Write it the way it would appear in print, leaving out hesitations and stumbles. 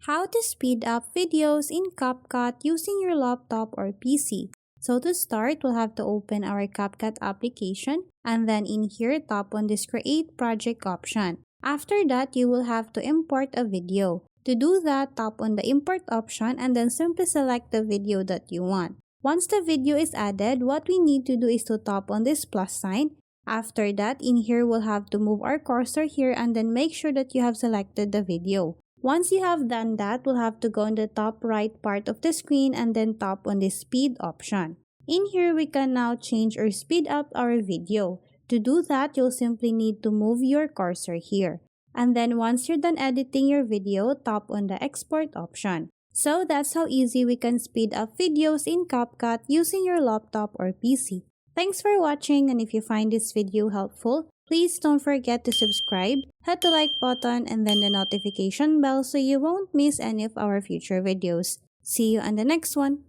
How to speed up videos in CapCut using your laptop or PC. So to start, we'll have to open our CapCut application and then in here tap on this create project option. After that, you will have to import a video. To do that, tap on the import option and then simply select the video that you want. Once the video is added, what we need to do is to tap on this plus sign. After that, in here we'll have to move our cursor here and then make sure that you have selected the video. Once you have done that, we'll have to go in the top right part of the screen and then tap on the speed option. In here, we can now change or speed up our video. To do that, you'll simply need to move your cursor here. And then once you're done editing your video, tap on the export option. So that's how easy we can speed up videos in CapCut using your laptop or PC. Thanks for watching, and if you find this video helpful, please don't forget to subscribe, hit the like button and then the notification bell so you won't miss any of our future videos. See you on the next one.